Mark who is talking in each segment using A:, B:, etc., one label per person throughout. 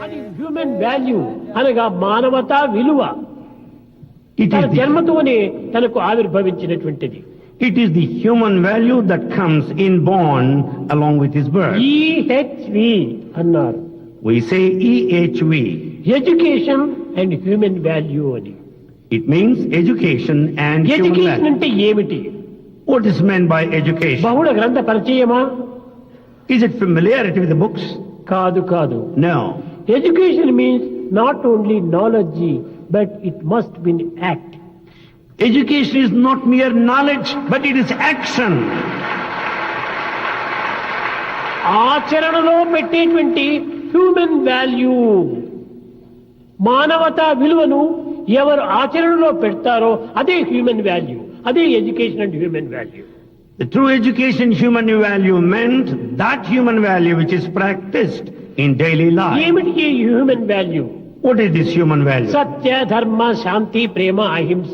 A: అది human value అనగా మానవతా విలువ తన జన్మతోనే తనకు ఆవిర్భవించినటువంటిది.
B: It is the human value that comes inborn along with his birth.
A: EHV అన్నారు.
B: We say EHV.
A: Education and human value అని.
B: It means education and human
A: education
B: value.
A: అంటే ఏమిటి?
B: What is meant by education?
A: బహుళ గ్రంథ పరిచయమా?
B: Is it familiarity with the books?
A: కాదు కాదు.
B: No.
A: Education means not only knowledge, but it must be act.
B: Education is not mere knowledge, but it is action.
A: ఆచరణలో పెట్టేటువంటి human value, మానవతా విలువను ఎవరు ఆచరణలో పెడతారో అదే హ్యూమన్ వాల్యూ, అదే education and human value.
B: The true education human value meant that human value which is practiced in daily life.
A: ఏమిటి ఈ human value?
B: What is this human value?
A: సత్య, ధర్మ, శాంతి, ప్రేమ, అహింస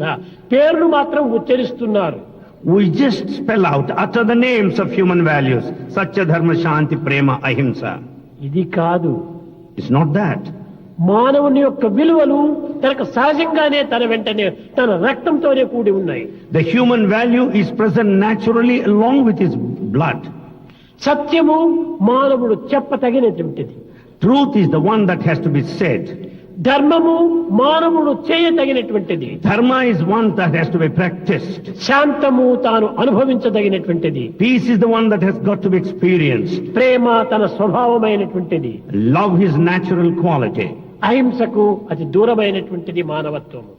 A: పేర్లు మాత్రం ఉచ్చరిస్తున్నారు.
B: We just spell out, utter the names of human values. Satya, Dharma, Shanti, Prema, Ahimsa.
A: ఇది కాదు.
B: It's not that.
A: మానవుని యొక్క విలువలు తనకు సహజంగానే తన వెంటనే తన రక్తంతోనే కూడి ఉన్నాయి.
B: The human value is present naturally along with his blood.
A: సత్యము మానవుడు చెప్పతగినటువంటిది.
B: Truth is the one that has to be said.
A: ధర్మము మానవుడు చేయతగినటువంటిది.
B: Dharma is one that has to be practiced.
A: శాంతము తాను అనుభవించదగినటువంటిది.
B: Peace is the one that has got to be experienced.
A: ప్రేమ తన స్వభావమైనటువంటిది.
B: Love is natural quality.
A: అహింసకు అతి దూరమైనటువంటిది మానవత్వము.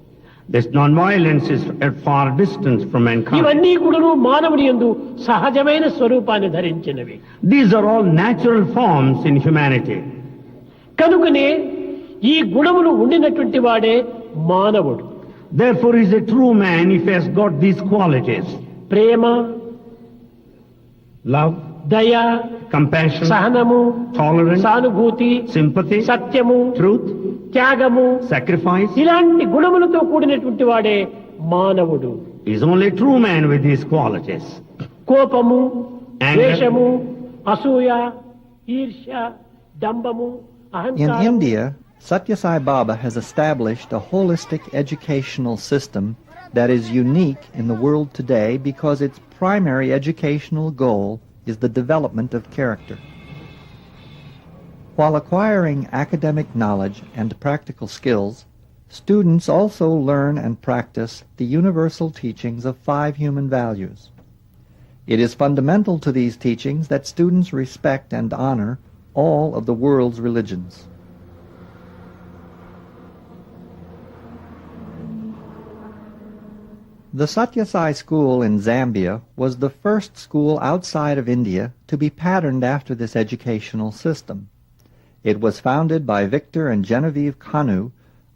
B: This non-violence is at far distance from mankind.
A: ఇవన్నీ కూడా మానవుని యందు సహజమైన స్వరూపాన్ని ధరించినవి.
B: These are all natural forms in humanity.
A: కనుకనే ఈ గుణములు ఉండినటువంటి వాడే మానవుడు.
B: Therefore he is a true man if he has got these qualities.
A: Prema,
B: Love,
A: దయ,
B: compassion,
A: సహనము,
B: tolerance,
A: సానుభూతి,
B: sympathy,
A: సత్యము,
B: truth,
A: త్యాగము,
B: sacrifice.
A: ఇలాంటి గుణములతో కూడినటువంటి వాడే మానవుడు.
B: He is only a true man with these qualities.
A: కోపము,
B: Anger.
A: ద్వేషము, అసూయ, ఈర్ష్య, డంబము,
C: In
A: అహంకారం.
C: India, Satya Sai Baba has established a holistic educational system that is unique in the world today because its primary educational goal is the development of character. While acquiring academic knowledge and practical skills, students also learn and practice the universal teachings of 5 human values. It is fundamental to these teachings that students respect and honor all of the world's religions. The Satya Sai School in Zambia was the first school outside of India to be patterned after this educational system. It was founded by Victor and Genevieve Kanu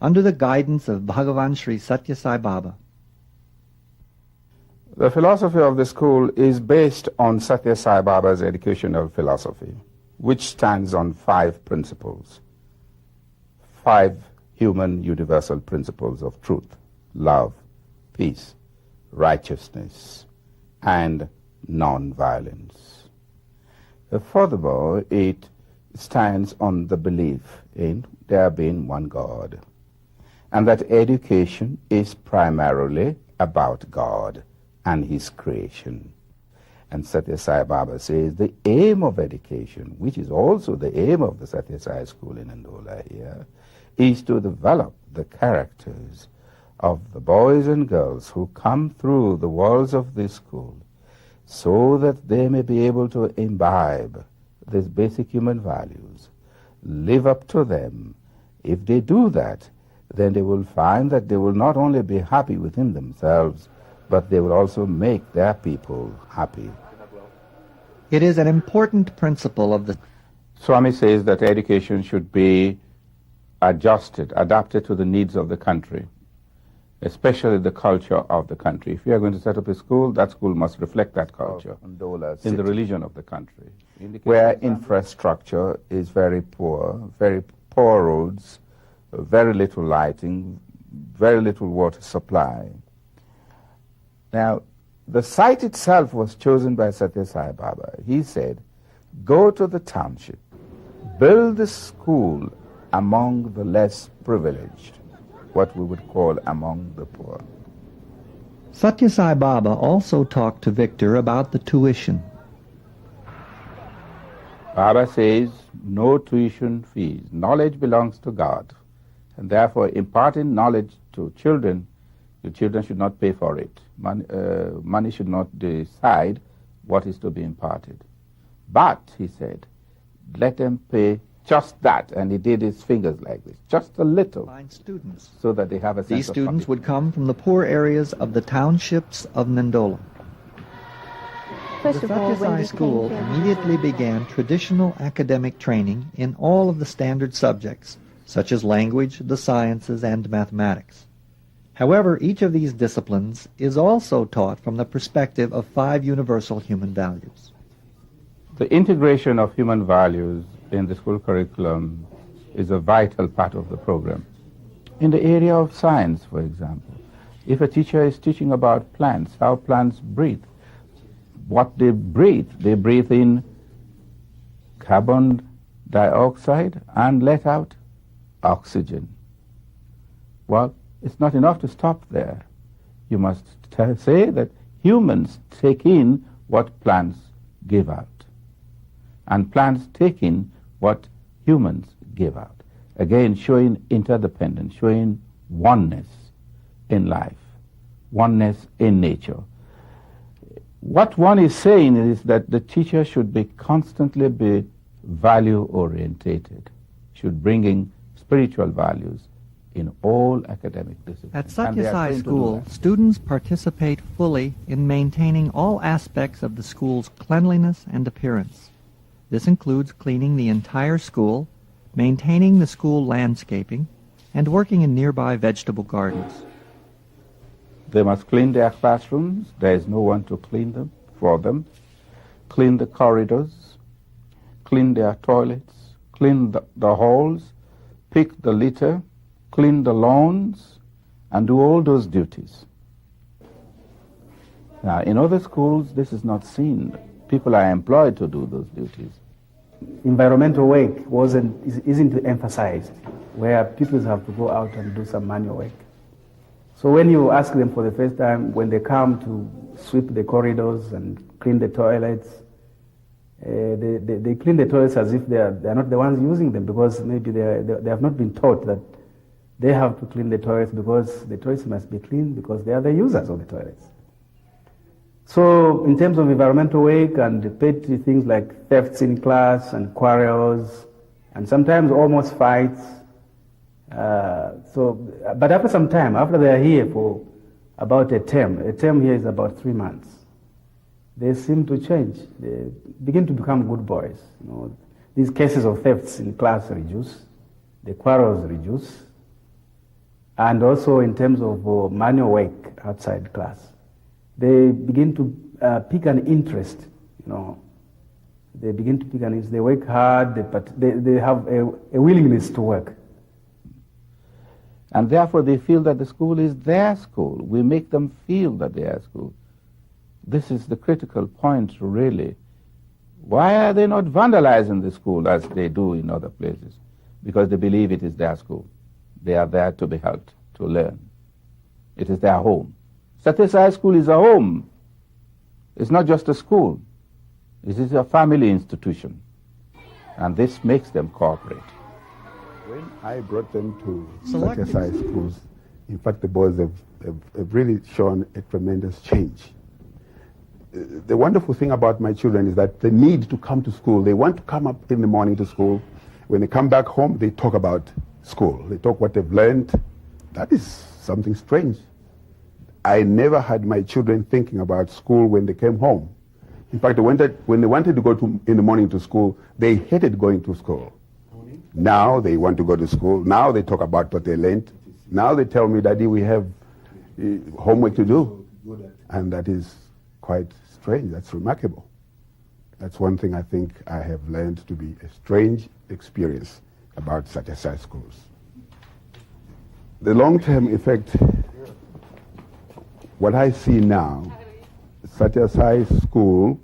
C: under the guidance of Bhagavan Sri Satya Sai Baba.
D: The philosophy of the school is based on Satya Sai Baba's educational philosophy, which stands on 5 principles. 5 human universal principles of truth, love, peace, righteousness, and non-violence. Furthermore, it stands on the belief in there being one God, and that education is primarily about God and His creation. And Satya Sai Baba says the aim of education, which is also the aim of the Satya Sai School in Andola here, is to develop the characters of the boys and girls who come through the walls of this school so that they may be able to imbibe these basic human values, live up to them. If they do that, then they will find that they will not only be happy within themselves, but they will also make their people happy.
C: It is an important principle of the
D: Swami says that education should be adapted to the needs of the country, especially the culture of the country. If you are going to set up a school, that school must reflect that culture in the religion of the country, where infrastructure is very poor roads, very little lighting, very little water supply. Now, the site itself was chosen by Satya Sai Baba. He said, go to the township, build a school among the less privileged, what we would call among the poor.
C: Satya Sai Baba also talked to Victor about the tuition.
D: Baba says, no tuition fees. Knowledge belongs to God. And therefore, imparting knowledge to children, the children should not pay for it. Money should not decide what is to be imparted. But, he said, let them pay just that. And he did his fingers like this, just a little,
C: Find students.
D: so that they have a sense
C: These
D: of
C: students would
D: public.
C: come from the poor areas of the townships of Nandola.
E: First
C: The
E: of all,
C: Satya
E: when
C: Sai
E: we
C: School
E: came here,
C: immediately began traditional academic training in all of the standard subjects, such as language, the sciences, and mathematics. However, each of these disciplines is also taught from the perspective of 5 universal human values.
D: The integration of human values in the school curriculum is a vital part of the program. In the area of science, for example, if a teacher is teaching about plants, how plants breathe, what they breathe in carbon dioxide and let out oxygen. Well, it's not enough to stop there. You must say that humans take in what plants give out, and plants take in what humans give out. Again, showing interdependence, showing oneness in life, oneness in nature. What one is saying is that the teacher should be constantly be value-orientated, should bring in spiritual values in all academic disciplines.
C: At
D: And
C: Satya
D: they are
C: Sai
D: trained to do
C: School,
D: that.
C: students participate fully in maintaining all aspects of the school's cleanliness and appearance. This includes cleaning the entire school, maintaining the school landscaping, and working in nearby vegetable gardens.
D: They must clean their classrooms. There is no one to clean them for them. Clean the corridors, clean their toilets, clean the halls, pick the litter, clean the lawns, and do all those duties. Now, in other schools, this is not seen. People are employed to do those duties.
F: Environmental work isn't emphasized, where pupils have to go out and do some manual work. So when you ask them for the first time, when they come to sweep the corridors and clean the toilets, they clean the toilets as if they are not the ones using them, because maybe they have not been taught that they have to clean the toilets because the toilets must be clean because they are the users of the toilets. So in terms of environmental work and petty things like thefts in class and quarrels and sometimes almost fights, but after some time, after they are here for about a term here is about 3 months, they seem to change. They begin to become good boys. You know, these cases of thefts in class reduce, the quarrels reduce, and also in terms of manual work outside class, they begin to pick an interest. You know, they begin to pick an interest. They work hard, but they have a willingness to work.
D: And therefore they feel that the school is their school. We make them feel that they are school. This is the critical point, really. Why are they not vandalizing the school as they do in other places? Because they believe it is their school. They are there to be helped, to learn. It is their home. Satya Sai School is a home. It's not just a school. It is a family institution. And this makes them cooperate.
G: When I brought them to
C: Selected.
G: Satya Sai schools, in fact, the boys have really shown a tremendous change. The wonderful thing about my children is that they need to come to school. They want to come up in the morning to school. When they come back home, they talk about school. They talk what they've learned. That is something strange. I never had my children thinking about school when they came home. In fact, when they wanted to go in the morning to school, they hated going to school. Now they want to go to school. Now they talk about what they learned. Now they tell me, Daddy, we have homework to do. And that is quite strange. That's remarkable. That's one thing I think I have learned to be a strange experience about Satya Sai schools. The long-term effect, what I see now, Satyasai School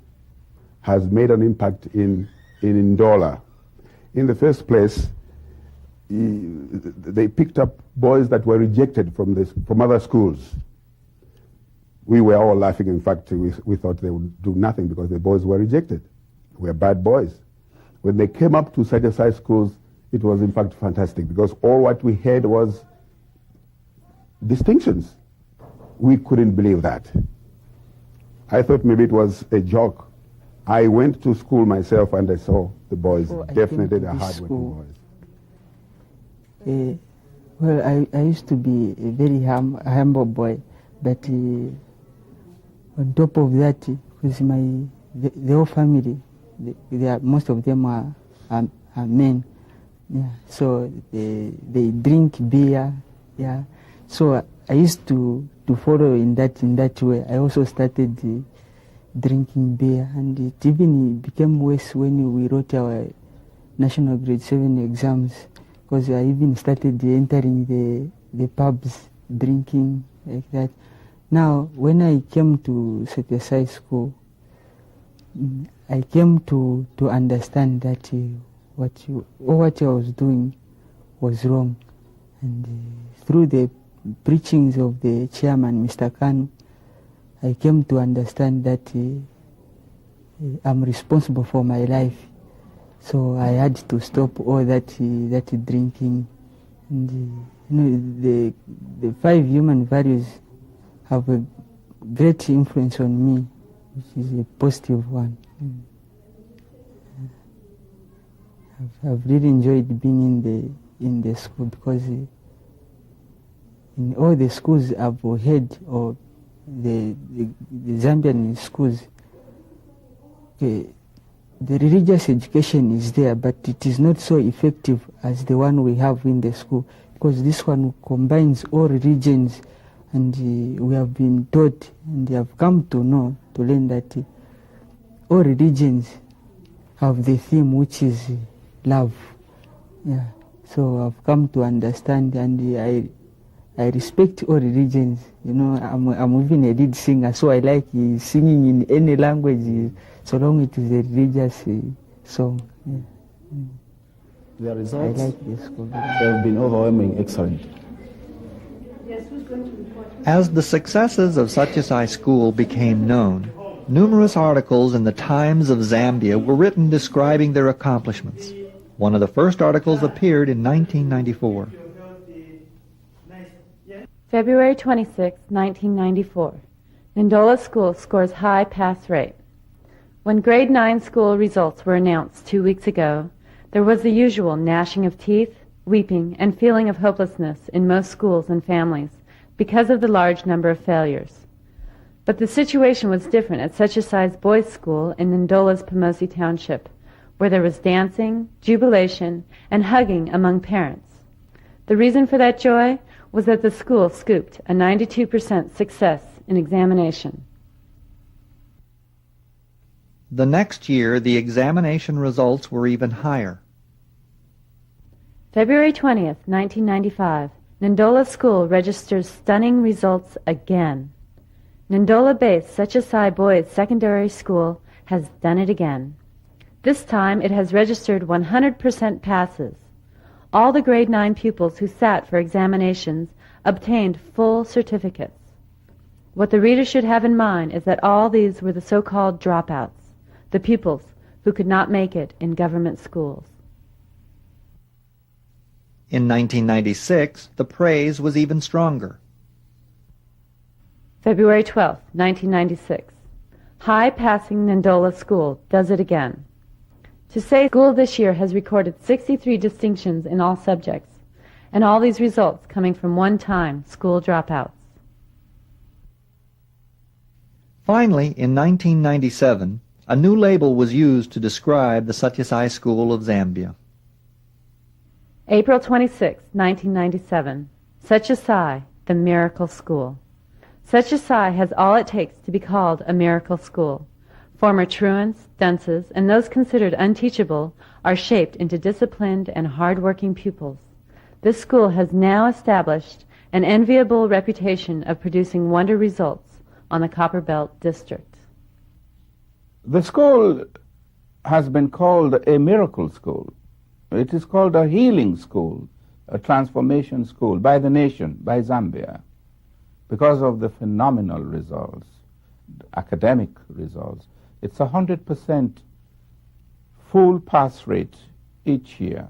G: has made an impact in Ndola. In the first place, they picked up boys that were rejected from other schools. We were all laughing. In fact, we thought they would do nothing because the boys were rejected. We were bad boys. When they came up to Satyasai schools, it was in fact fantastic because all what we had was distinctions. We couldn't believe that. I thought maybe it was a joke. I went to school myself and I saw the boys. Definitely they're hard-working boys.
H: Well, I used to be a very humble boy, but on top of that, with the whole family, most of them are men. Yeah, so they drink beer. Yeah, so I used to follow in that way. I also started drinking beer, and it even became worse when we wrote our national grade 7 exams, because I even started entering the pubs, drinking like that. Now, when I came to Satyasai school, I came to understand that what I was doing was wrong, and through the preachings of the chairman, Mr. Kanu, I came to understand that I'm responsible for my life. So I had to stop all that drinking. And the 5 human values have a great influence on me, which is a positive one. I've really enjoyed being in the school, because in all the schools I've had, or the Zambian schools, the religious education is there, but it is not so effective as the one we have in the school, because this one combines all religions, and we have been taught and have come to learn that all religions have the theme, which is love. Yeah. So I've come to understand, and I respect all religions. You know, I'm even a lead singer, so I like singing in any language, so long it is a religious song. Yeah.
I: The results
H: I like this school.
I: have been overwhelming, excellent.
C: As the successes of Satyasai School became known, numerous articles in the Times of Zambia were written describing their accomplishments. One of the first articles appeared in 1994.
E: February 26, 1994. Ndola School scores high pass rate. When grade 9 school results were announced 2 weeks ago, there was the usual gnashing of teeth, weeping, and feeling of hopelessness in most schools and families because of the large number of failures. But the situation was different at Satyasai's boys' school in Ndola's Pomosi Township, where there was dancing, jubilation, and hugging among parents. The reason for that joy was that the school scooped a 92% success in examination.
C: The next year, the examination results were even higher.
E: February 20th, 1995, Ndola School registers stunning results again. Ndola-based Satyasai Boys Secondary School has done it again. This time it has registered 100% passes. All the grade 9 pupils who sat for examinations obtained full certificates. What the reader should have in mind is that all these were the so-called dropouts, the pupils who could not make it in government schools.
C: In 1996, the praise was even stronger.
E: February 12, 1996. High-passing Ndola School does it again. To say school this year has recorded 63 distinctions in all subjects, and all these results coming from one-time school dropouts.
C: Finally, in 1997, a new label was used to describe the Satyasai School of Zambia.
E: April 26, 1997. Satyasai, the Miracle School. Satyasai has all it takes to be called a miracle school. Former truants, dunces, and those considered unteachable are shaped into disciplined and hard-working pupils. This school has now established an enviable reputation of producing wonder results on the Copper Belt District.
D: The school has been called a miracle school. It is called a healing school, a transformation school by the nation, by Zambia, because of the phenomenal results, academic results. It's 100% full pass rate each year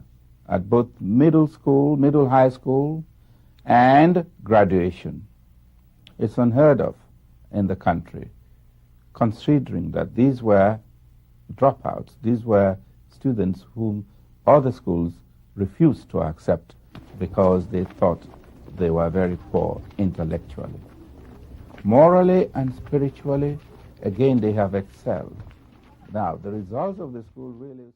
D: at both middle school, middle high school, and graduation. It's unheard of in the country, considering that these were dropouts, these were students whom other schools refused to accept because they thought they were very poor intellectually. Morally and spiritually, again, they have excelled. Now, the results of the school really